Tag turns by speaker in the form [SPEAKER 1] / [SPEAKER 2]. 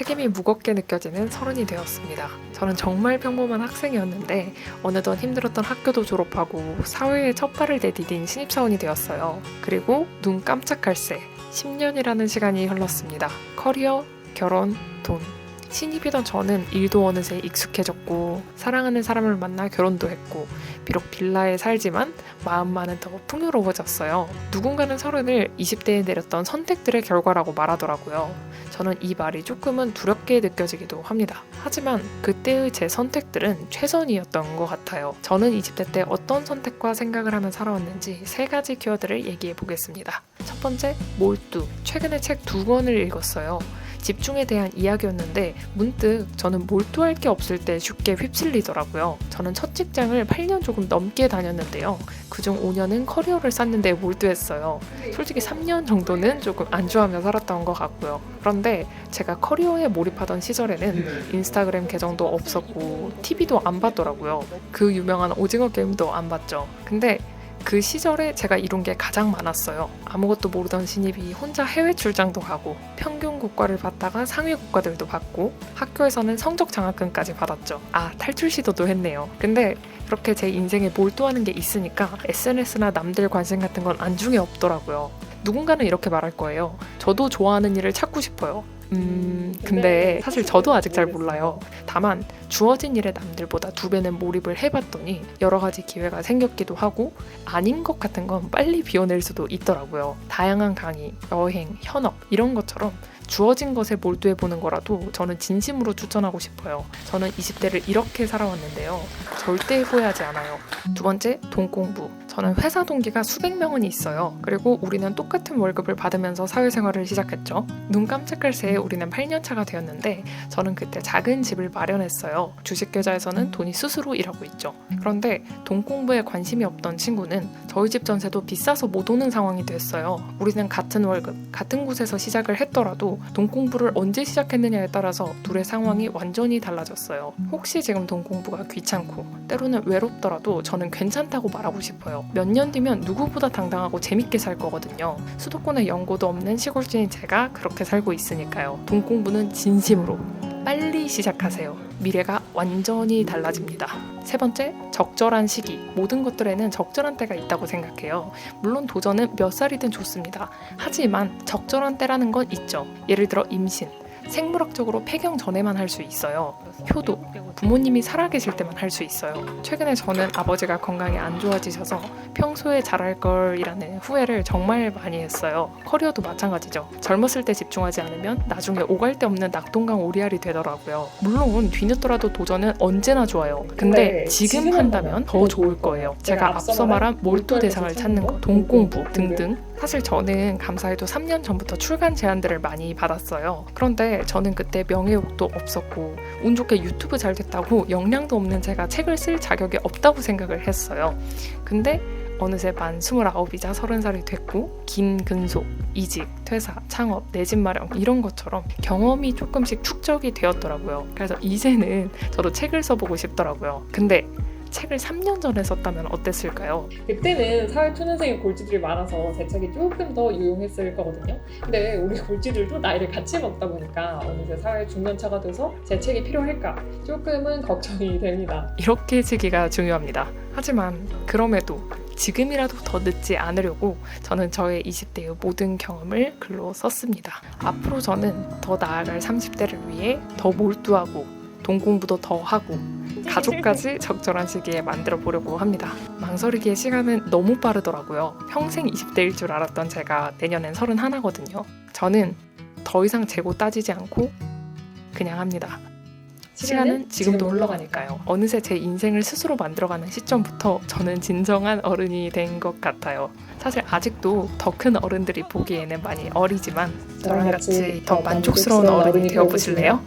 [SPEAKER 1] 책임이 무겁게 느껴지는 서른이 되었습니다. 저는 정말 평범한 학생이었는데 어느덧 힘들었던 학교도 졸업하고 사회에 첫 발을 내디딘 신입사원이 되었어요. 그리고 눈 깜짝할 새 10년이라는 시간이 흘렀습니다. 커리어, 결혼, 돈. 신입이던 저는 일도 어느새 익숙해졌고 사랑하는 사람을 만나 결혼도 했고 비록 빌라에 살지만 마음만은 더 풍요로워졌어요. 누군가는 서른을 20대에 내렸던 선택들의 결과라고 말하더라고요. 저는 이 말이 조금은 두렵게 느껴지기도 합니다. 하지만 그때의 제 선택들은 최선이었던 것 같아요. 저는 20대 때 어떤 선택과 생각을 하며 살아왔는지 3가지 키워드를 얘기해 보겠습니다. 첫 번째, 몰두. 최근에 책 2권을 읽었어요. 집중에 대한 이야기였는데 문득 저는 몰두할 게 없을 때 쉽게 휩쓸리더라고요. 저는 첫 직장을 8년 조금 넘게 다녔는데요. 그중 5년은 커리어를 쌓는 데 몰두했어요. 솔직히 3년 정도는 조금 안주하며 살았던 것 같고요. 그런데 제가 커리어에 몰입하던 시절에는 인스타그램 계정도 없었고 TV도 안 봤더라고요. 그 유명한 오징어 게임도 안 봤죠. 근데 그 시절에 제가 이룬 게 가장 많았어요. 아무것도 모르던 신입이 혼자 해외 출장도 가고 평균 국가를 받다가 상위 국가들도 받고 학교에서는 성적 장학금까지 받았죠. 탈출 시도도 했네요. 근데 그렇게 제 인생에 몰두하는 게 있으니까 SNS나 남들 관심 같은 건 안중에 없더라고요. 누군가는 이렇게 말할 거예요. 저도 좋아하는 일을 찾고 싶어요. 근데 사실 저도 아직 잘 몰라요. 다만 주어진 일에 남들보다 2배는 몰입을 해봤더니 여러 가지 기회가 생겼기도 하고 아닌 것 같은 건 빨리 비워낼 수도 있더라고요. 다양한 강의, 여행, 현업 이런 것처럼 주어진 것에 몰두해보는 거라도 저는 진심으로 추천하고 싶어요. 저는 20대를 이렇게 살아왔는데요. 절대 후회하지 않아요. 두 번째, 돈 공부. 저는 회사 동기가 수백 명은 있어요. 그리고 우리는 똑같은 월급을 받으면서 사회생활을 시작했죠. 눈 깜짝할 새에 우리는 8년 차가 되었는데 저는 그때 작은 집을 마련했어요. 주식계좌에서는 돈이 스스로 일하고 있죠. 그런데 돈 공부에 관심이 없던 친구는 저희 집 전세도 비싸서 못 오는 상황이 됐어요. 우리는 같은 월급, 같은 곳에서 시작을 했더라도 돈 공부를 언제 시작했느냐에 따라서 둘의 상황이 완전히 달라졌어요. 혹시 지금 돈 공부가 귀찮고 때로는 외롭더라도 저는 괜찮다고 말하고 싶어요. 몇 년 뒤면 누구보다 당당하고 재밌게 살 거거든요. 수도권에 연고도 없는 시골주인 제가 그렇게 살고 있으니까요. 돈 공부는 진심으로 빨리 시작하세요. 미래가 완전히 달라집니다. 세 번째, 적절한 시기. 모든 것들에는 적절한 때가 있다고 생각해요. 물론 도전은 몇 살이든 좋습니다. 하지만 적절한 때라는 건 있죠. 예를 들어 임신. 생물학적으로 폐경 전에만 할 수 있어요. 효도, 부모님이 살아계실 때만 할 수 있어요. 최근에 저는 아버지가 건강이 안 좋아지셔서 평소에 잘할 걸이라는 후회를 정말 많이 했어요. 커리어도 마찬가지죠. 젊었을 때 집중하지 않으면 나중에 오갈 데 없는 낙동강 오리알이 되더라고요. 물론 뒤늦더라도 도전은 언제나 좋아요. 근데 지금 한다면 더 좋을 거예요. 제가 앞서 말한 몰두 대상을 찾는 거, 돈 공부 등등. 사실 저는 감사히도 3년 전부터 출간 제안들을 많이 받았어요. 그런데 저는 그때 명예욕도 없었고 운 좋게 유튜브 잘 됐다고 역량도 없는 제가 책을 쓸 자격이 없다고 생각을 했어요. 근데 어느새 만 29이자 30살이 됐고 긴 근속, 이직, 퇴사, 창업, 내 집 마련 이런 것처럼 경험이 조금씩 축적이 되었더라고요. 그래서 이제는 저도 책을 써보고 싶더라고요. 근데 책을 3년 전에 썼다면 어땠을까요?
[SPEAKER 2] 그때는 사회초년생의 골찌들이 많아서 제 책이 조금 더 유용했을 거거든요. 근데 우리 골찌들도 나이를 같이 먹다 보니까 어느새 사회 중년차가 돼서 제 책이 필요할까 조금은 걱정이 됩니다.
[SPEAKER 1] 이렇게 시기가 중요합니다. 하지만 그럼에도 지금이라도 더 늦지 않으려고 저는 저의 20대의 모든 경험을 글로 썼습니다. 앞으로 저는 더 나아갈 30대를 위해 더 몰두하고 돈 공부도 더 하고 가족까지 적절한 시기에 만들어 보려고 합니다. 망설이기에 시간은 너무 빠르더라고요. 평생 20대일 줄 알았던 제가 내년엔 31거든요. 저는 더 이상 재고 따지지 않고 그냥 합니다. 시간은 지금도 흘러가니까요. 어느새 제 인생을 스스로 만들어가는 시점부터 저는 진정한 어른이 된 것 같아요. 사실 아직도 더 큰 어른들이 보기에는 많이 어리지만 저랑 같이 더 만족스러운 어른이 되어보실래요?